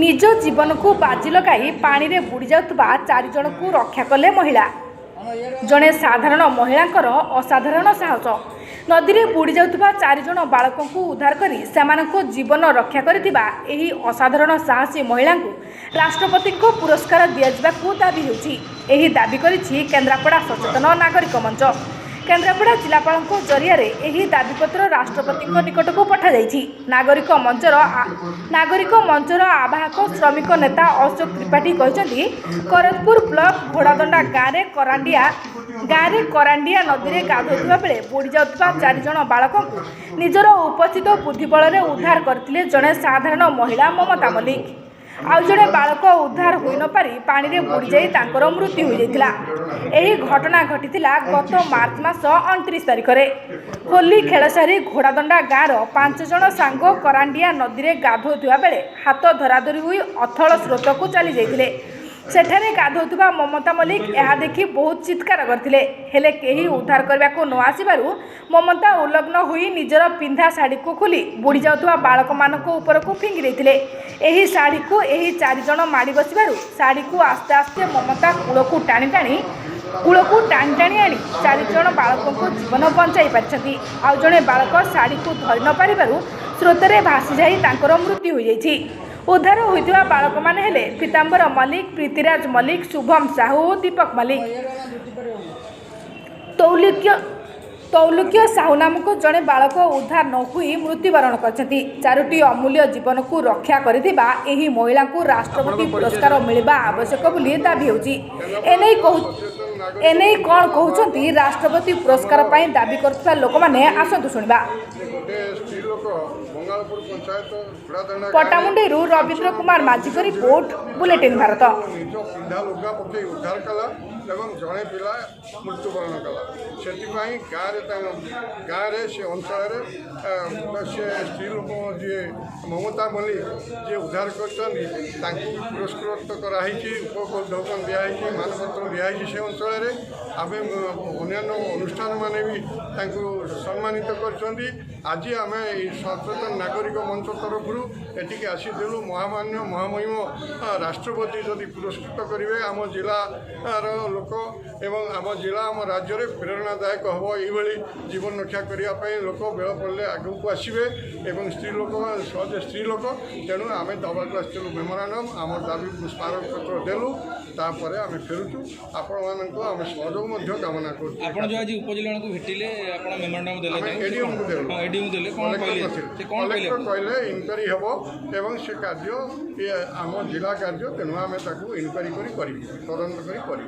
निज जीवन को बाजी लगाई पानी रे बुड़ी जाउतबा 4 जन को रक्षा कले महिला। जड़े साधारण महिलांकर असाधारण साहस नदी रे बुड़ी जाउतबा 4 जन बालकों को उद्धार करी सेमानको जीवन रक्षा करितिबा एही असाधारण साहसी महिला को राष्ट्रपति को पुरस्कार दियाजिबाकू दाबी होछि। एही दाबी करिछि केन्द्रापड़ा सचेतन नागरिक मंच। केन्द्रापड़ा जिलापाल जरिया यही दाबीपत्र राष्ट्रपति निकट को पठा जाइछि। नागरिक मंचर आवाहक श्रमिक नेता अशोक त्रिपाठी कहते करजपुर ब्लॉक घोड़ादंडा गाँव में करांडिया नदी में गाधोवा बेले बुड़ी जाउतबा 4 जन बालकों निजर उपस्थित बुद्धिबल में उद्धार करथिले जड़े साधारण महिला ममता मल्लिक। आउ जड़े बालक उद्धार हो न पारि पानी रे बुड़ी जाई तांकर मृत्यु हो जाइतिला। एही घटना घटितिला गत मार्च मास 29 तारिख रे। होली खेल सारी घोड़ादंडा गाँव 5 जन सांग करांडिया नदी में गाधोवा बेले हाथ धराधरी हुई अथल स्रोत को चली जाइतिले। सेठारे गाधोवा ममता मल्लिक यह देखि बहुत चित्कार करथिले, हेले केही उद्धार करबा को न आसीबारु ममता उल्लग्न हुई निजर पिंधा साड़ी को खोली बुड़ी जाउतबा बालक मानको ऊपर को फिंगी देथिले। एही साड़ी को एही 4 जन माड़ी बसिबारु साड़ी को आस्ते आस्ते ममता कूल को टाणी टाणी आनी 4 जन बालकों को जीवन बंचाई पारिछथि। आउ जणे बालक साड़ी को धरि न पारिबारु स्रोतरे भासी जाई तांकर मृत्यु हो जाइछि। उद्धार होइथिबा बालक माने हेले पीताम्बर मल्लिक, प्रीतिराज मल्लिक, शुभम साहू, दीपक मल्लिक। तौलुक्य साहू नामक जड़े बालक उद्धार न हुई मृत्युवरण करछथि। 4टी अमूल्य जीवन को रक्षा करिथिबा एही महिला को राष्ट्रपति पुरस्कार मिलवा आवश्यक बोली दाबी होछि। एने कौन कहउछंती राष्ट्रपति पुरस्कार पाई दाबी करथिबा लोक माने आसंतु सुनिबा। पटामुंडेरू रविंद्र कुमार माझी को रिपोर्ट, बुलेटिन भारत। जड़े पिला मृत्युवरण कला से गाँव से अंचल स्त्री लोक जी ममता मल्लिक जी उद्धार कर पुरस्कृत कराई उपकूल दिखाई मानपत्र दिखाई से अंचल आम अन्य अनुष्ठान माने भी सम्मानित कर। आज आम सचेतन नागरिक मंच तरफ एटिक आसीलु महामान्य महामहिम राष्ट्रपति जदि पुरस्कृत करेंगे आम जिलार लोक एवं आम जिला आम राज्य में प्रेरणादायक हम ये जीवन रक्षा करने लोक बेल पड़े आगे को आसवे एवं स्त्री लोक सहज स्त्री लोक तेणु आम दबाक आसलु मेमोरांडम आम दाबी स्मारकपत्र देलु तापर आम फेरुचु आपण आम सहयोग कामना कर। कलेक्टर कहले इनक्वारी हम एवं से कार्य आम जिला कार्य तेणु आम इनक्वारी कर तदंत कर।